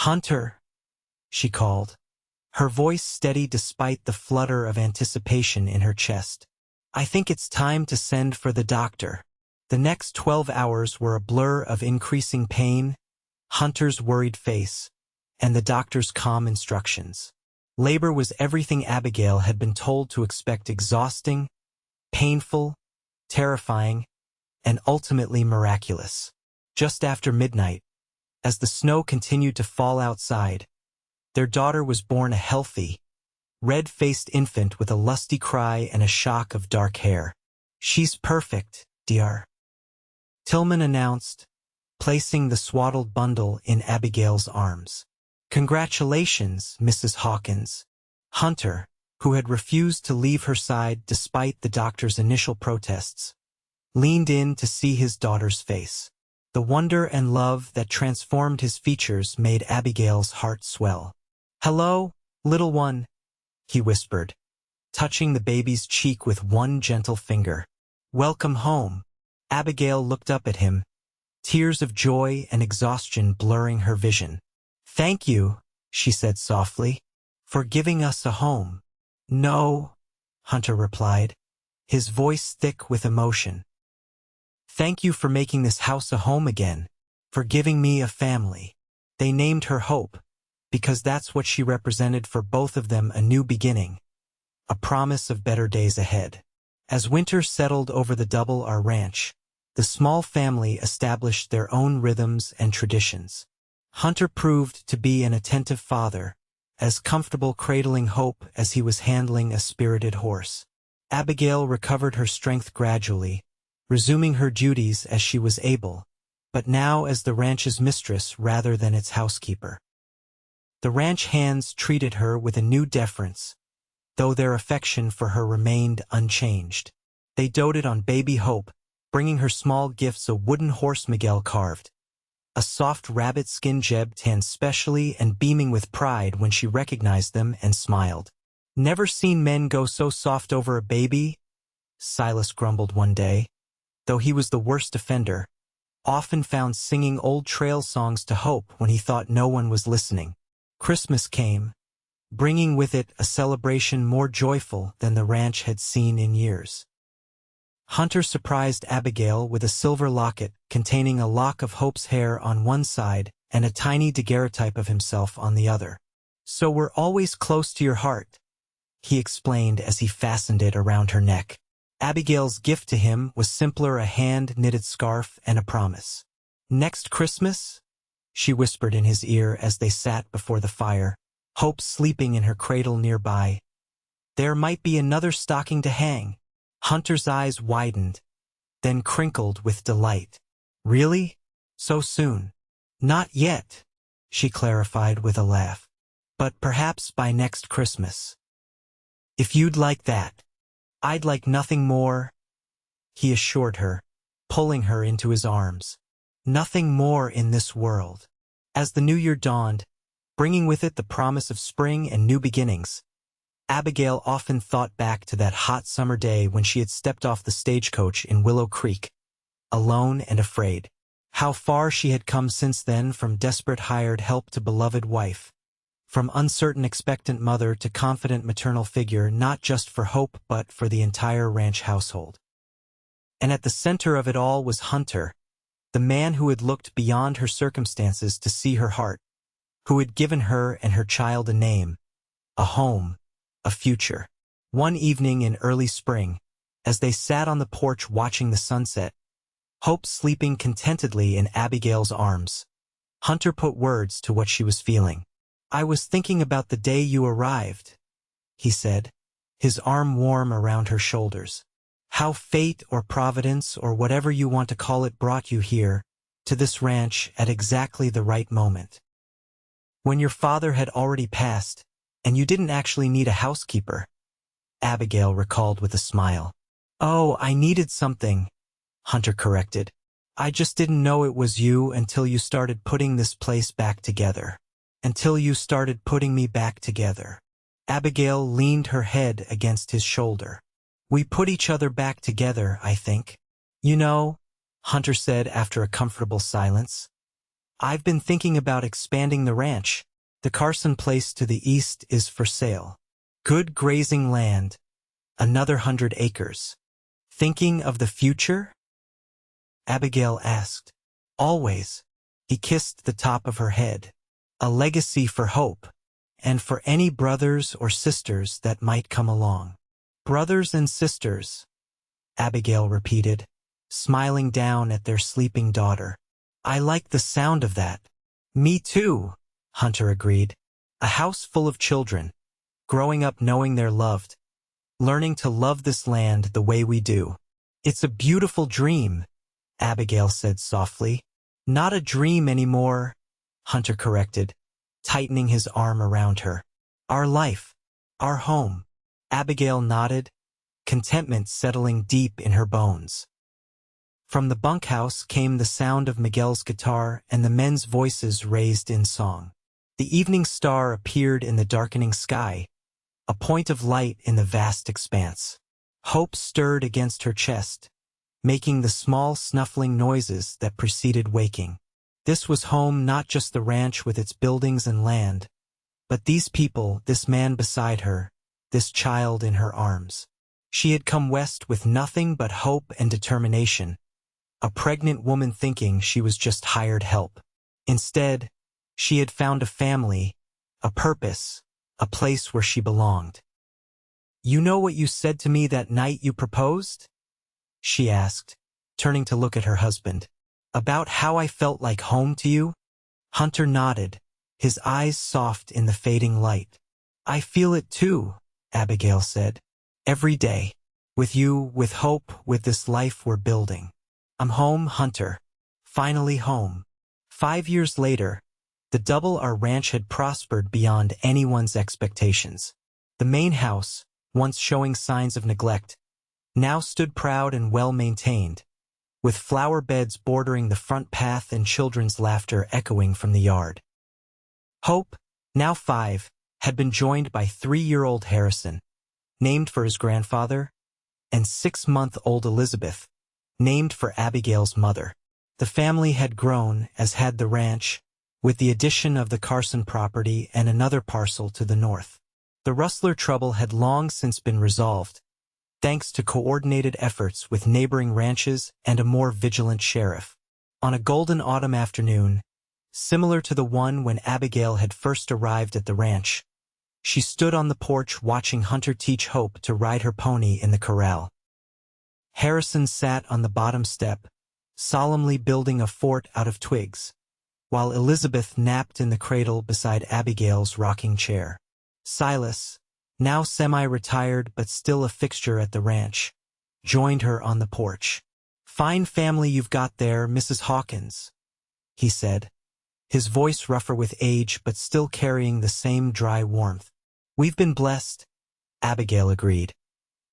[SPEAKER 1] "Hunter," she called, her voice steady despite the flutter of anticipation in her chest. "I think it's time to send for the doctor." The next 12 hours were a blur of increasing pain, Hunter's worried face, and the doctor's calm instructions. Labor was everything Abigail had been told to expect: exhausting, painful, terrifying, and ultimately miraculous. Just after midnight, as the snow continued to fall outside, their daughter was born, a healthy, red-faced infant with a lusty cry and a shock of dark hair. "She's perfect, dear," Tillman announced, placing the swaddled bundle in Abigail's arms. "Congratulations, Mrs. Hawkins." Hunter, who had refused to leave her side despite the doctor's initial protests, leaned in to see his daughter's face. The wonder and love that transformed his features made Abigail's heart swell. "Hello, little one," he whispered, touching the baby's cheek with one gentle finger. "Welcome home." Abigail looked up at him, tears of joy and exhaustion blurring her vision. "Thank you," she said softly, "for giving us a home." "No," Hunter replied, his voice thick with emotion. "Thank you for making this house a home again, for giving me a family." They named her Hope, because that's what she represented for both of them: a new beginning, a promise of better days ahead. As winter settled over the Double R Ranch, the small family established their own rhythms and traditions. Hunter proved to be an attentive father, as comfortable cradling Hope as he was handling a spirited horse. Abigail recovered her strength gradually, resuming her duties as she was able, but now as the ranch's mistress rather than its housekeeper. The ranch hands treated her with a new deference, though their affection for her remained unchanged. They doted on baby Hope, bringing her small gifts: a wooden horse Miguel carved, a soft rabbit skin Jeb tanned specially, and beaming with pride when she recognized them and smiled. "Never seen men go so soft over a baby," Silas grumbled one day, though he was the worst offender, often found singing old trail songs to Hope when he thought no one was listening. Christmas came, bringing with it a celebration more joyful than the ranch had seen in years. Hunter surprised Abigail with a silver locket containing a lock of Hope's hair on one side and a tiny daguerreotype of himself on the other. "So we're always close to your heart," he explained as he fastened it around her neck. Abigail's gift to him was simpler, a hand-knitted scarf and a promise. "Next Christmas?" she whispered in his ear as they sat before the fire, Hope sleeping in her cradle nearby. "There might be another stocking to hang." Hunter's eyes widened, then crinkled with delight. "Really? So soon?" "Not yet," she clarified with a laugh. "But perhaps by next Christmas." "If you'd like that, I'd like nothing more," he assured her, pulling her into his arms. "Nothing more in this world." As the new year dawned, bringing with it the promise of spring and new beginnings, Abigail often thought back to that hot summer day when she had stepped off the stagecoach in Willow Creek, alone and afraid. How far she had come since then, from desperate hired help to beloved wife, from uncertain expectant mother to confident maternal figure, not just for Hope but for the entire ranch household. And at the center of it all was Hunter, the man who had looked beyond her circumstances to see her heart, who had given her and her child a name, a home, a future. One evening in early spring, as they sat on the porch watching the sunset, Hope sleeping contentedly in Abigail's arms, Hunter put words to what she was feeling. "I was thinking about the day you arrived," he said, his arm warm around her shoulders. "How fate or providence or whatever you want to call it brought you here, to this ranch at exactly the right moment. When your father had already passed, and you didn't actually need a housekeeper," Abigail recalled with a smile. "Oh, I needed something," Hunter corrected. "I just didn't know it was you until you started putting this place back together. Until you started putting me back together." Abigail leaned her head against his shoulder. "We put each other back together, I think." "You know," Hunter said after a comfortable silence, "I've been thinking about expanding the ranch. The Carson place to the east is for sale. Good grazing land, another 100 acres. Thinking of the future?" Abigail asked. "Always." He kissed the top of her head. "A legacy for Hope, and for any brothers or sisters that might come along." "Brothers and sisters," Abigail repeated, smiling down at their sleeping daughter. "I like the sound of that." "Me too," Hunter agreed. "A house full of children, growing up knowing they're loved, learning to love this land the way we do." "It's a beautiful dream," Abigail said softly. "Not a dream anymore," Hunter corrected, tightening his arm around her. "Our life, our home." Abigail nodded, contentment settling deep in her bones. From the bunkhouse came the sound of Miguel's guitar and the men's voices raised in song. The evening star appeared in the darkening sky, a point of light in the vast expanse. Hope stirred against her chest, making the small snuffling noises that preceded waking. This was home, not just the ranch with its buildings and land, but these people, this man beside her, this child in her arms. She had come west with nothing but hope and determination, a pregnant woman thinking she was just hired help. Instead, she had found a family, a purpose, a place where she belonged. "You know what you said to me that night you proposed?" she asked, turning to look at her husband. "About how I felt like home to you?" Hunter nodded, his eyes soft in the fading light. "I feel it too," Abigail said. "Every day. With you, with Hope, with this life we're building. I'm home, Hunter. Finally home." 5 years later, the double R ranch had prospered beyond anyone's expectations. The main house, once showing signs of neglect, now stood proud and well-maintained, with flower beds bordering the front path and children's laughter echoing from the yard. Hope, now 5, had been joined by 3-year-old Harrison, named for his grandfather, and 6-month-old Elizabeth, named for Abigail's mother. The family had grown, as had the ranch, with the addition of the Carson property and another parcel to the north. The rustler trouble had long since been resolved, thanks to coordinated efforts with neighboring ranches and a more vigilant sheriff. On a golden autumn afternoon, similar to the one when Abigail had first arrived at the ranch, she stood on the porch watching Hunter teach Hope to ride her pony in the corral. Harrison sat on the bottom step, solemnly building a fort out of twigs, while Elizabeth napped in the cradle beside Abigail's rocking chair. Silas, now semi-retired but still a fixture at the ranch, joined her on the porch. "Fine family you've got there, Mrs. Hawkins," he said, his voice rougher with age but still carrying the same dry warmth. "We've been blessed," Abigail agreed,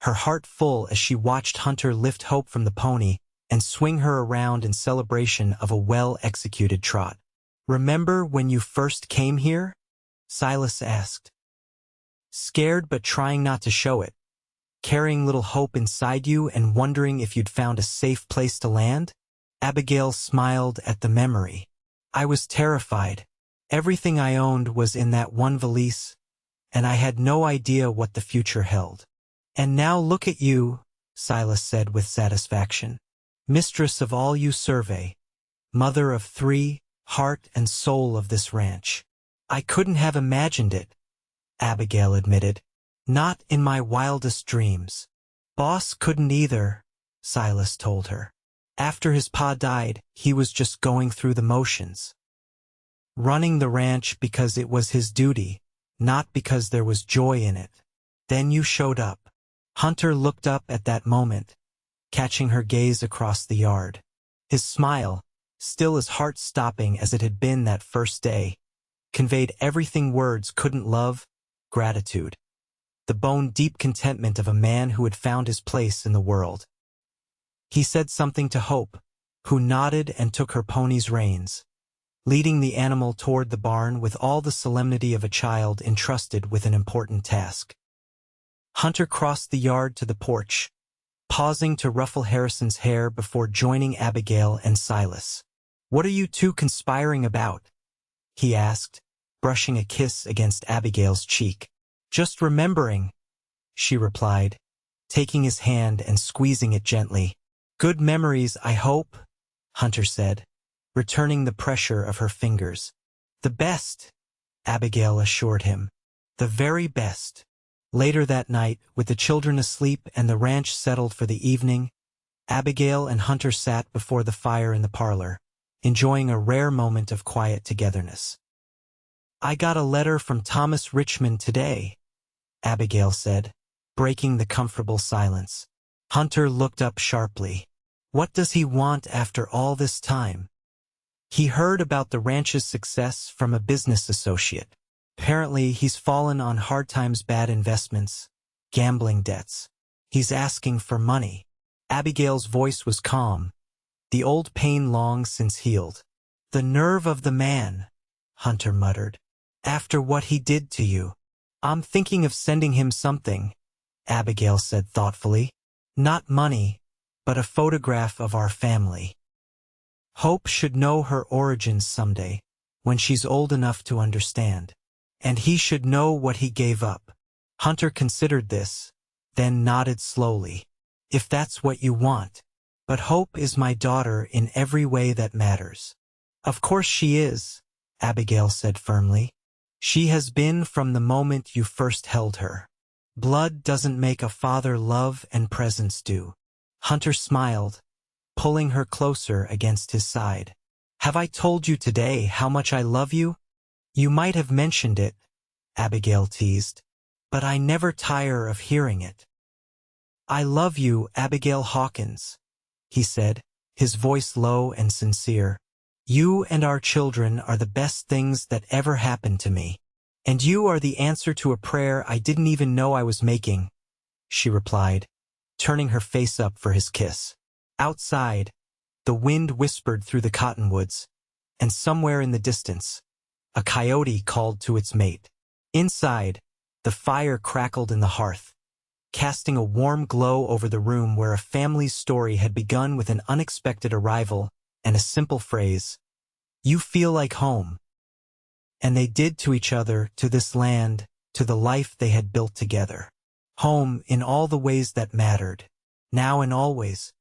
[SPEAKER 1] her heart full as she watched Hunter lift Hope from the pony and swing her around in celebration of a well-executed trot. "Remember when you first came here?" Silas asked. "Scared but trying not to show it, carrying little Hope inside you and wondering if you'd found a safe place to land?" Abigail smiled at the memory. "I was terrified. Everything I owned was in that one valise, and I had no idea what the future held. And now look at you," Silas said with satisfaction. "Mistress of all you survey, mother of 3, heart and soul of this ranch." "I couldn't have imagined it," Abigail admitted. "Not in my wildest dreams." "Boss couldn't either," Silas told her. "After his pa died, he was just going through the motions. Running the ranch because it was his duty, not because there was joy in it. Then you showed up." Hunter looked up at that moment, catching her gaze across the yard. His smile, still as heart-stopping as it had been that first day, conveyed everything words couldn't love: gratitude, the bone-deep contentment of a man who had found his place in the world. He said something to Hope, who nodded and took her pony's reins, leading the animal toward the barn with all the solemnity of a child entrusted with an important task. Hunter crossed the yard to the porch, pausing to ruffle Harrison's hair before joining Abigail and Silas. "What are you two conspiring about?" he asked, brushing a kiss against Abigail's cheek. "Just remembering," she replied, taking his hand and squeezing it gently. "Good memories, I hope," Hunter said, returning the pressure of her fingers. "The best," Abigail assured him. "The very best." Later that night, with the children asleep and the ranch settled for the evening, Abigail and Hunter sat before the fire in the parlor, enjoying a rare moment of quiet togetherness. "I got a letter from Thomas Richmond today," Abigail said, breaking the comfortable silence. Hunter looked up sharply. "What does he want after all this time?" "He heard about the ranch's success from a business associate. Apparently, he's fallen on hard times, bad investments, gambling debts. He's asking for money." Abigail's voice was calm, the old pain long since healed. "The nerve of the man," Hunter muttered. "After what he did to you." "I'm thinking of sending him something," Abigail said thoughtfully. "Not money, but a photograph of our family. Hope should know her origins someday, when she's old enough to understand. And he should know what he gave up." Hunter considered this, then nodded slowly. "If that's what you want. But Hope is my daughter in every way that matters." "Of course she is," Abigail said firmly. "She has been from the moment you first held her. Blood doesn't make a father love and presents do." Hunter smiled, pulling her closer against his side. "Have I told you today how much I love you?" "You might have mentioned it," Abigail teased, "but I never tire of hearing it." "I love you, Abigail Hawkins," he said, his voice low and sincere. "You and our children are the best things that ever happened to me. And you are the answer to a prayer I didn't even know I was making," she replied, turning her face up for his kiss. Outside, the wind whispered through the cottonwoods, and somewhere in the distance, a coyote called to its mate. Inside, the fire crackled in the hearth, casting a warm glow over the room where a family's story had begun with an unexpected arrival and a simple phrase, "You feel like home." And they did to each other, to this land, to the life they had built together. Home in all the ways that mattered, now and always,